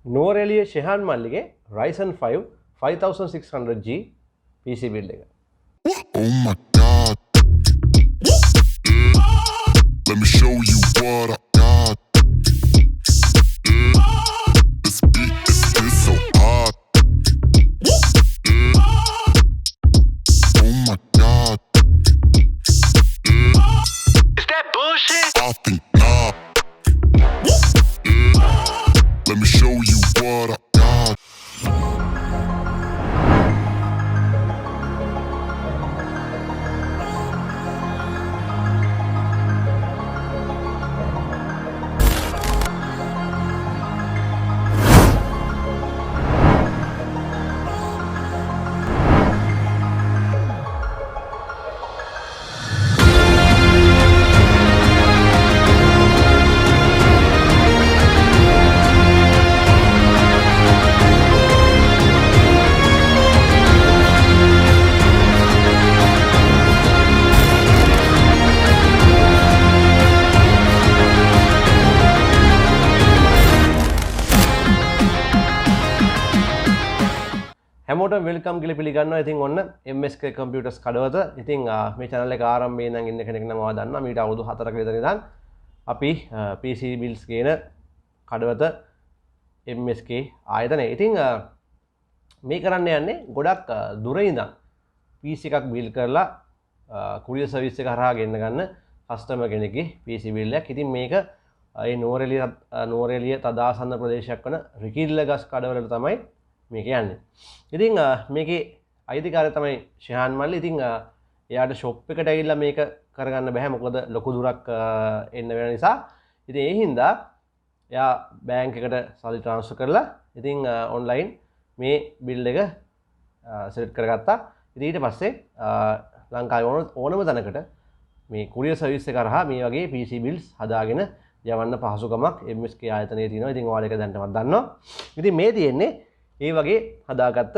නෝරෙලිය Shehan මල්ලිගේ Ryzen 5 5600G PC build එක. Oh my god. Let me show you what I got. This beat is so hot. Oh my god. Is that bullshit? I think not. Let me show you what I got. හැමෝටම welcome කියලා පිළිගන්නවා. ඉතින් ඔන්න MSK computers Kadawatha. ඉතින් මේ channel එක ආරම්භයේ ඉඳන් ඉන්න කෙනෙක් නම් මම දන්නවා. මීට අවුරුදු 4ක විතර ඉඳන් අපි PC builds කියන කඩවත MSK ආයතනයේ. ඉතින් මේ කරන්න යන්නේ ගොඩක් දුර ඉඳන් PC එකක් build කරලා courier service එක හරහා ගෙන්න ගන්න customer කෙනෙක්ගේ PC build එකක්. ඉතින් මේක ඒ නෝරෙලිය තදාසන්න ප්‍රදේශයක් වන රිකිල්ලගස් කඩවලට තමයි මේක යන්නේ. ඉතින් මේකේ අයිතිකාරය තමයි ශෙහාන් මල්ලි. ඉතින් එයාට ෂොප් එකට ඇවිල්ලා මේක කරගන්න බෑ. මොකද ලොකු දුරක් එන්න වෙන නිසා. ඉතින් ඒ හින්දා එයා බැංක් එකට සල්ලි ට්‍රාන්ස්ෆර් කරලා ඉතින් ඔන්ලයින් මේ බිල් එක සෙලෙක්ට් කරගත්තා. ඉතින් ඊට පස්සේ ලංකාවේ ඕනම තැනකට මේ courier service එක කරහා මේ වගේ PC builds හදාගෙන යවන්න පහසුකමක් MSK ආයතනයේ තියෙනවා. ඉතින් ඔයාලා ඒක දැනටමත් දන්නවා. ඉතින් මේ තියෙන්නේ ඒ වගේ හදාගත්ත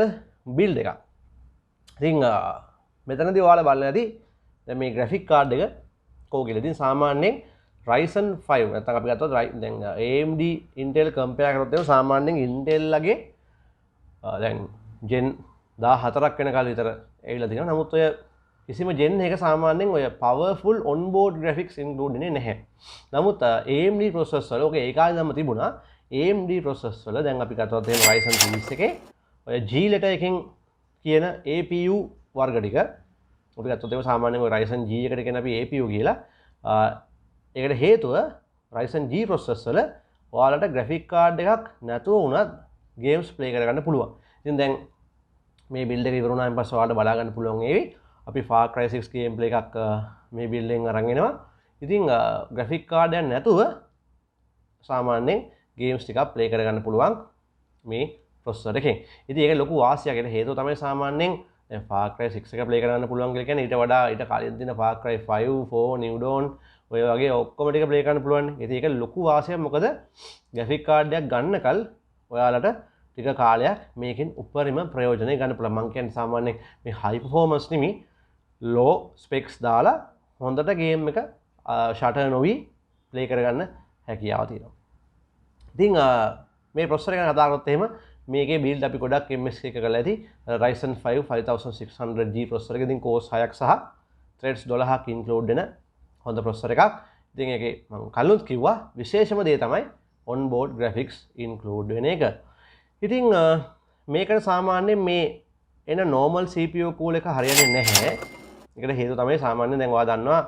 බිල්ඩ් එකක්. ඉතින් මෙතනදී ඔයාලා බලන්න ඇති දැන් මේ ග්‍රැෆික් කාඩ් එක කෝ කියලා. ඉතින් සාමාන්‍යයෙන් Ryzen 5 නැත්නම් අපි ගත්තොත් දැන් AMD Intel compare කරොත් එහෙනම් සාමාන්‍යයෙන් Intel ලගේ දැන් Gen 14ක් වෙනකල් විතර ඇවිල්ලා තියෙනවා. නමුත් ඔය කිසිම Gen එක සාමාන්‍යයෙන් ඔය powerful onboard graphics include වෙන්නේ නැහැ. නමුත් AMD processor වල ඔගේ ඒ කාලේ නම් තිබුණා. AMD processor වල දැන් අපි ගත්තොත් එහෙනම් Ryzen series එකේ ඔය G letter එකෙන් කියන APU වර්ග ටික අපි ගත්තොත් එහෙනම් සාමාන්‍යයෙන් ඔය Ryzen G එකට කියන අපි APU කියලා. ඒකට හේතුව Ryzen G processor වල ඔයාලට graphic card එකක් නැතුව වුණත් games play කරගන්න පුළුවන්. ඉතින් දැන් මේ build එක ඉවර වුණාන් පස්සේ ඔයාලට බලා ගන්න පුළුවන් ඒවි. අපි Far Cry 6 gameplay එකක් මේ build එකෙන් අරන් එනවා. ඉතින් graphic card එකක් නැතුව සාමාන්‍යයෙන් games ටිකක් play කරගන්න පුළුවන් මේ processor එකෙන්. ඉතින් ඒක ලොකු වාසියක්. ඒකට හේතුව තමයි සාමාන්‍යයෙන් දැන් Far Cry 6 එක play කරගන්න පුළුවන් කියලා කියන්නේ ඊට වඩා ඊට කලින් තියෙන Far Cry 5, 4, New Dawn ඔය වගේ ඔක්කොම ටික play කරන්න පුළුවන්. ඉතින් ඒක ලොකු වාසියක්. මොකද graphic card එකක් ගන්නකල් ඔයාලට ටික කාලයක් මේකෙන් උපරිම ප්‍රයෝජනය ගන්න පුළුවන්. මම කියන්නේ සාමාන්‍යයෙන් මේ high performance නෙමෙයි low specs දාලා හොඳට game එක shutter නොවි play කරගන්න හැකියාව තියෙනවා. ඉතින් මේ processor එක කතා කරොත් එහෙම මේකේ build අපි ගොඩක් MSK එක කරලා ඇති Ryzen 5 5600G processor එක. ඉතින් cores 6ක් සහ threads 12ක් include වෙන හොඳ processor එකක්. ඉතින් ඒකේ මම කලිනුත් කිව්වා විශේෂම දේ තමයි onboard graphics include වෙන එක. ඉතින් මේකට සාමාන්‍යයෙන් මේ එන normal CPU cool එක හරියන්නේ නැහැ. ඒකට හේතුව තමයි සාමාන්‍යයෙන් දැන් ඔයා දන්නවා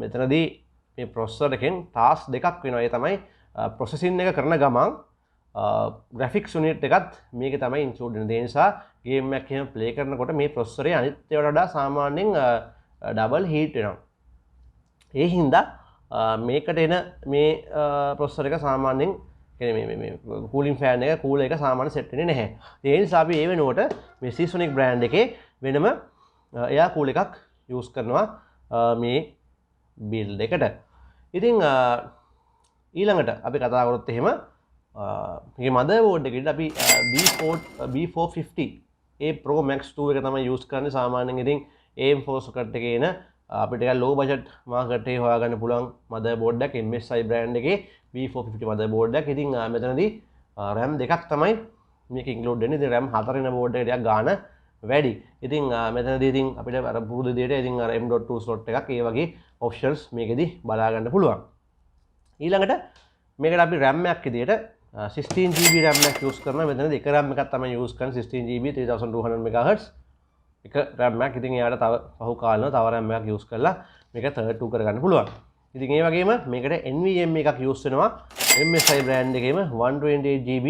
මෙතනදී මේ processor එකෙන් task දෙකක් වෙනවා. ඒ තමයි processing එක කරන ගමන් graphics unit එකත් මේකේ තමයි include වෙන. ඒ නිසා game එකක් එහෙම play කරනකොට මේ processor එක අනිත් ඒවාට වඩා සාමාන්‍යයෙන් double heat වෙනවා. ඒ හින්දා මේකට එන මේ processor එක සාමාන්‍යයෙන් කියන්නේ මේ cooling fan එක cool එක සාමාන්‍ය set වෙන්නේ නැහැ. ඒ නිසා අපි ඒ වෙනුවට මේ Seasonic brand එකේ වෙනම air cool එකක් use කරනවා මේ build එකට. ඉතින් ඊළඟට අපි කතා කරොත් එහෙම මේ motherboard එකේදී අපි B450 A Pro Max 2 එක තමයි use කරන්නේ සාමාන්‍යයෙන්. ඉතින් AM4 socket එකේ එන අපිට low budget market එකේ හොයාගන්න පුළුවන් motherboard එකක් MSI brand එකේ B450 motherboard එකක්. ඉතින් මෙතනදී RAM දෙකක් තමයි මේක ඉන්ක්ලූඩ් වෙන්නේ. ඉතින් RAM 4 වෙන බෝඩ් එකට ටිකක් ගාන වැඩි. ඉතින් මෙතනදී ඉතින් අපිට අර පුරුදු විදියට ඉතින් අර M.2 slot එකක් ඒ වගේ options මේකෙදි බලා ගන්න පුළුවන්. ඊළඟට මේකට අපි RAM එකක් විදියට 16GB RAM එකක් use කරනවා. මෙතනදී එක RAM එකක් තමයි use කරන්නේ 16GB 3200 MHz එක RAM එකක්. ඉතින් එයාට තව පහු කාලෙම තව RAM එකක් use කරලා මේක 32 කරගන්න පුළුවන්. ඉතින් ඒ වගේම මේකට NVMe එකක් use වෙනවා. MSI brand එකේම 128GB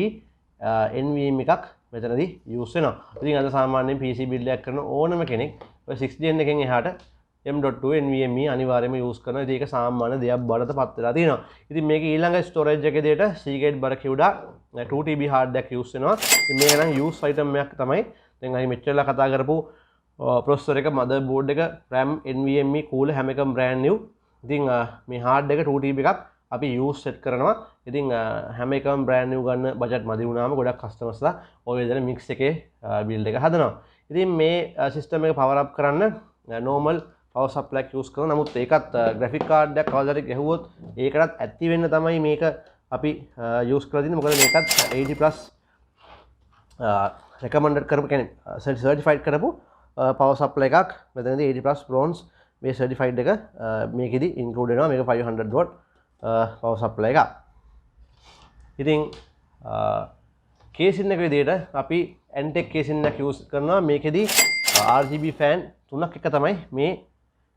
NVMe එකක් මෙතනදී use වෙනවා. ඉතින් අද සාමාන්‍යයෙන් PC build එකක් කරන ඕනම කෙනෙක් ඔය 6 gen එකෙන් එහාට M.2 NVMe අනිවාර්යයෙන්ම use කරනවා. ඉතින් ඒක සාමාන්‍ය දෙයක් බඩට පත් වෙලා තියෙනවා. ඉතින් මේක ඊළඟ storage එකේ දෙයට Seagate Barracuda 2TB hard disk use වෙනවා. ඉතින් මේක නම් use item එකක් තමයි. දැන් අපි මෙච්චරලා කතා කරපු processor එක, motherboard එක, RAM, NVMe, cooler හැම එකම brand new. ඉතින් මේ hard එක 2TB එකක් අපි use set කරනවා. ඉතින් හැම එකම brand new ගන්න budget මදි වුණාම ගොඩක් customers ලා ඔය විදිහට mix එකේ build එක හදනවා. ඉතින් මේ system එක power up කරන්න normal power supply use කරනවා. නමුත් ඒකත් graphic card එකක් කවදාද ගැහුවොත් ඒකටත් ඇති වෙන්න තමයි මේක අපි use කරලා තියෙන්නේ. මොකද මේකත් 80+ recommended කරපු කියන්නේ certified කරපු power supply එකක්. මෙතනදී 80+ bronze මේ certified එක මේකෙදි include වෙනවා. මේක 500 watt power supply එකක්. ඉතින් casing එක විදිහට අපි ANTEC casing එකක් use කරනවා. මේකෙදි RGB fan 3ක් එක තමයි මේ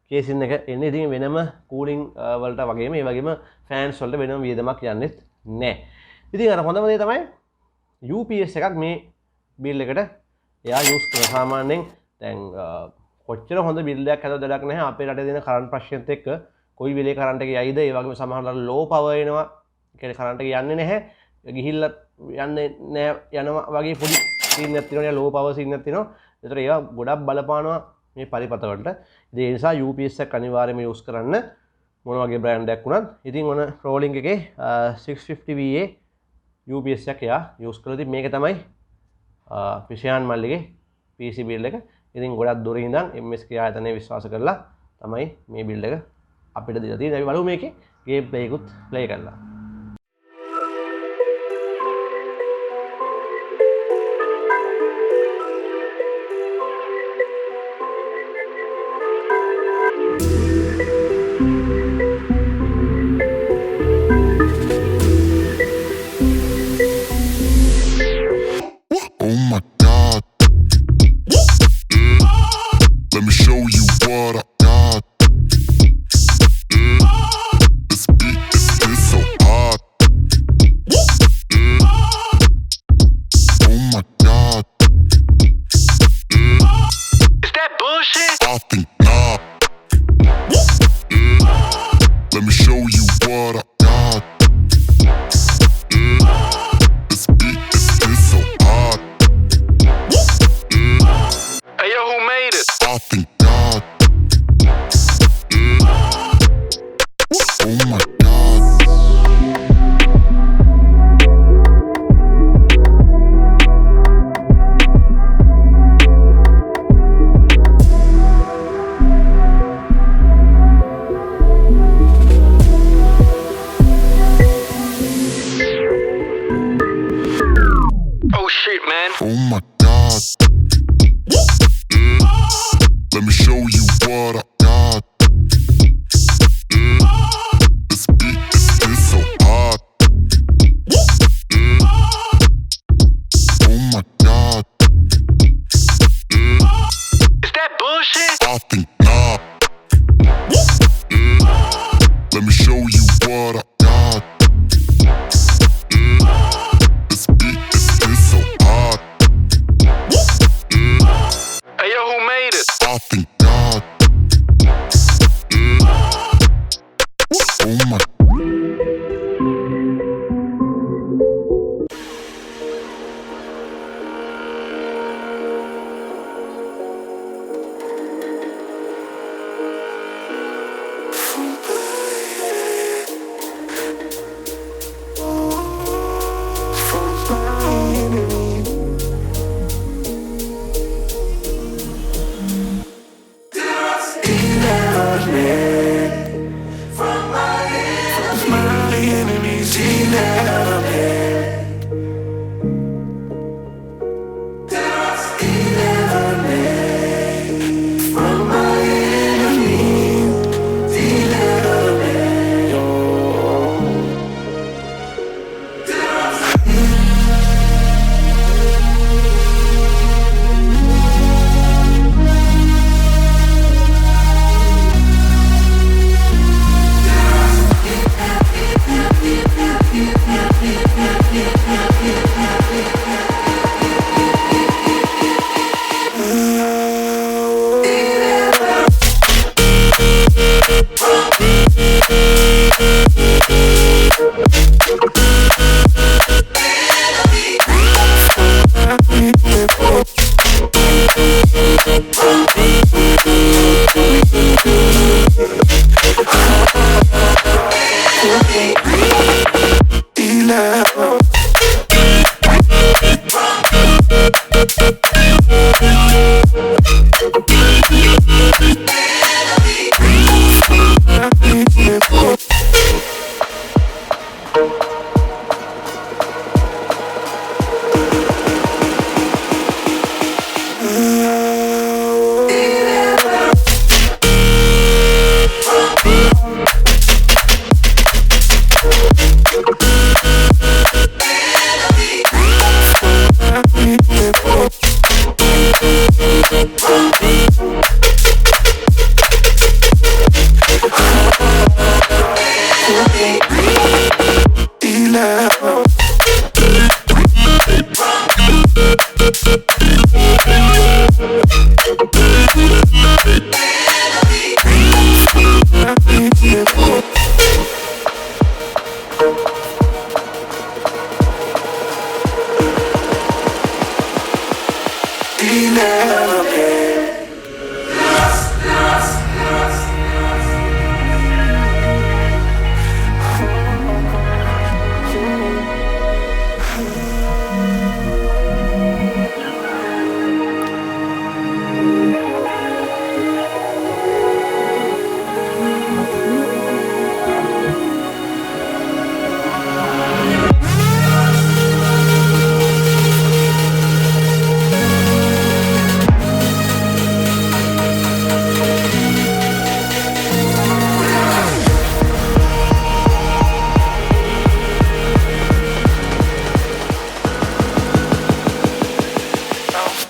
casing එක එන්නේ. ඉතින් වෙනම cooling වලට වගේම ඒ වගේම fans වලට වෙනම වියදමක් යන්නේත් නැහැ. ඉතින් අර හොඳම දේ තමයි UPS එකක් මේ build එකට එයා use කරන. සාමාන්‍යයෙන් දැන් කොච්චර හොඳ build එකක් හදලා දෙයක් නැහැ. අපේ රටේ තියෙන current ප්‍රශ්නෙත් එක්ක කොයි වෙලේ current එක යයිද, ඒ වගේම සමහරවල් low power එනවා. ඒ කියන්නේ current එක යන්නේ නැහැ. ගිහිල්ලා යන්නේ නැහැ යනවා වගේ පොඩි scene එකක් තියෙනවා. low power scene එකක් තියෙනවා. ඒතර ඒවා ගොඩක් බලපානවා මේ පරිපත වලට. ඉතින් ඒ නිසා UPS එක අනිවාර්යයෙන්ම use කරන්න මොන වගේ brand එකක් වුණත්. ඉතින් ඔන rolling එකේ 650VA UPS එකක් එයා use කරලා ඉතින් මේක තමයි විෂයන් මල්ලිගේ PC build එක. ඉතින් ගොඩක් දුරින් ඉඳන් MSK ආයතනයේ විශ්වාස කරලා තමයි මේ build එක අපිට දීලා තියෙන්නේ. අපි බලමු මේකේ game play එකත් play කරලා. Oh my God. Let me show you what I got. This beat is so hot. Oh my God. Is that bullshit? I think not. Let me show you what I got. This beat is so hot. Hey yo, who made it? I think God. Oh my God. Oh shit, man. Oh my God. Let me show you what I got. This beat is so hot. Oh my God. Is that bullshit? I think not. Let me show you what I got. This beat is so hot. feeling okay.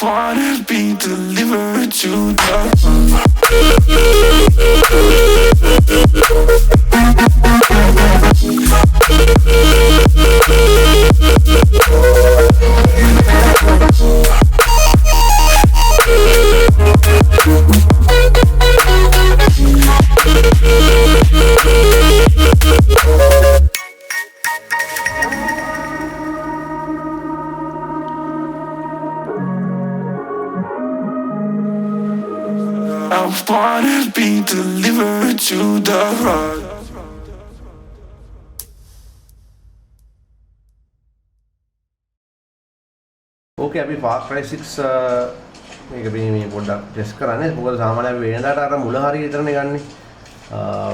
Wanna be delivered to the I wanna be delivered to the rug. ඕකේ අපි fast drive 6 මේක මේ පොඩ්ඩක් test කරන්නේ. මොකද සාමාන්‍යයෙන් අපි වෙනදාට අර මුල හරිය විතරනේ ගන්නෙ.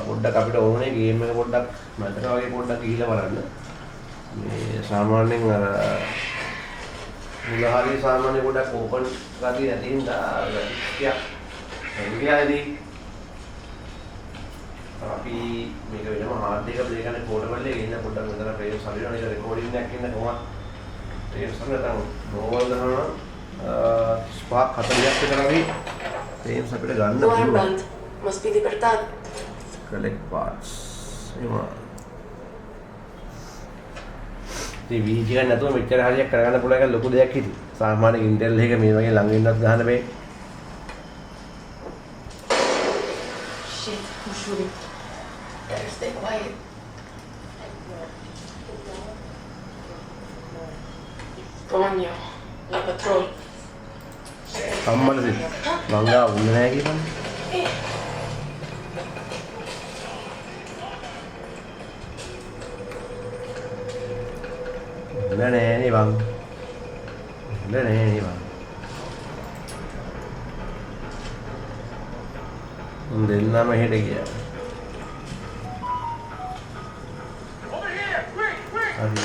පොඩ්ඩක් අපිට ඕනේ ගේම් එක පොඩ්ඩක් මතක වගේ පොඩ්ඩක් ගිහිල්ලා බලන්න. මේ සාමාන්‍යයෙන් අර මුල හරිය සාමාන්‍ය පොඩ්ඩක් ඕපන් ගතිය නැති හින්දා ටිකක් එන්ගියාදී අපි මේක වෙනම හાર્ඩ් එක ප්ලේ කරන පෝටබල් එකේ ඉන්න පොඩ්ඩක් මෙතන ෆ්‍රේම්ස් හරියනවා. ඒක රෙකෝඩින් එකක් ඉන්න කොහොමද ෆ්‍රේම්ස් හරියට නෝවල් ගන්නවා 35 40ක් විතර වගේ ෆ්‍රේම්ස් අපිට ගන්න පුළුවන්. Must be Libertad. Collect parts. එනවා. ඉතින් VG ගන්න නැතුව මෙච්චර හරියක් කරගන්න පුළුවන් එක ලොකු දෙයක් හිටි. සාමාන්‍ය Intel එක මේ වගේ ළඟ ඉන්නත් ගහන්න බෑ. Shit, who's shooting? Better stay quiet. Coño, la patrol. සම්මතද? මංගා වුණ නැහැ කියපන්නේ. නෑ නේ බං. නෑ නේ බං. දෙන්නම හෙට ගියා. හරි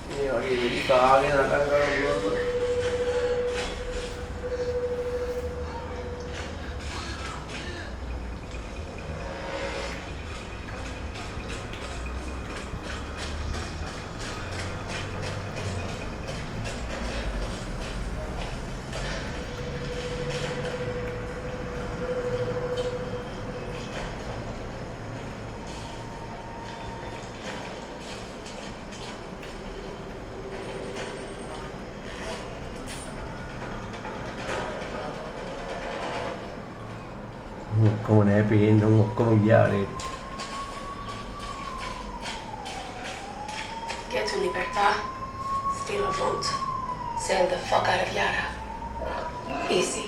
මේ වගේ වෙලි කාගෙන නටන කරනවා. ඔක්කොම නෑ පේන්න ඔක්කොම ගියානේ. Get to Libertad. Steal a boat. Sail the fuck out of Yara. Easy.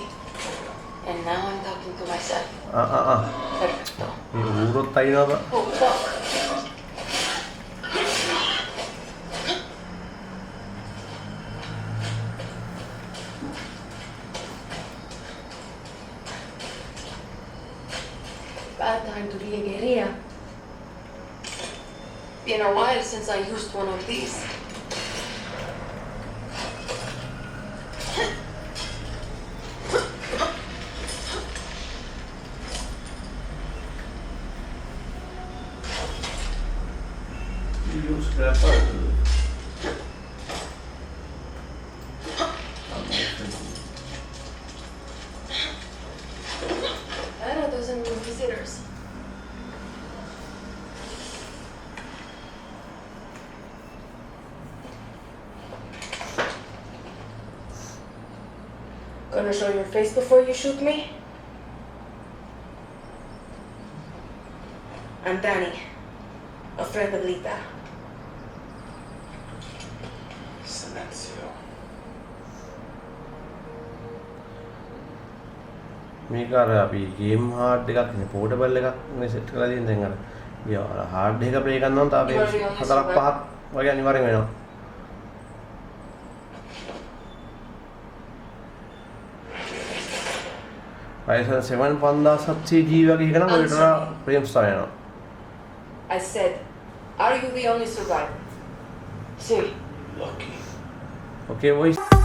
And now I'm talking to myself. Perfecto. මේ ඌරොත් අයිනවා. Oh fuck. Bad time to be a guerrilla. Been a while since I used one of these. Use scrapper. That doesn't mean visitors. Gonna show your face before you shoot me? I'm Danny, a friend of Lita. Silencio. මේක අර අපි game hard එකක් නේ portable එකක් නේ set කරලා තියෙන දැන් අර ගියා හાર્ඩ් එක ප්ලේ කරනවා නම් තාපේ 4ක් 5ක් වගේ අනිවාර්යෙන් වෙනවා. Ryzen 7 5700G වගේ එක නම් ඔය විතර ප්‍රේම්ස් වෙනවා. I said, are you the only survivor? See. Lucky. Okay, boys.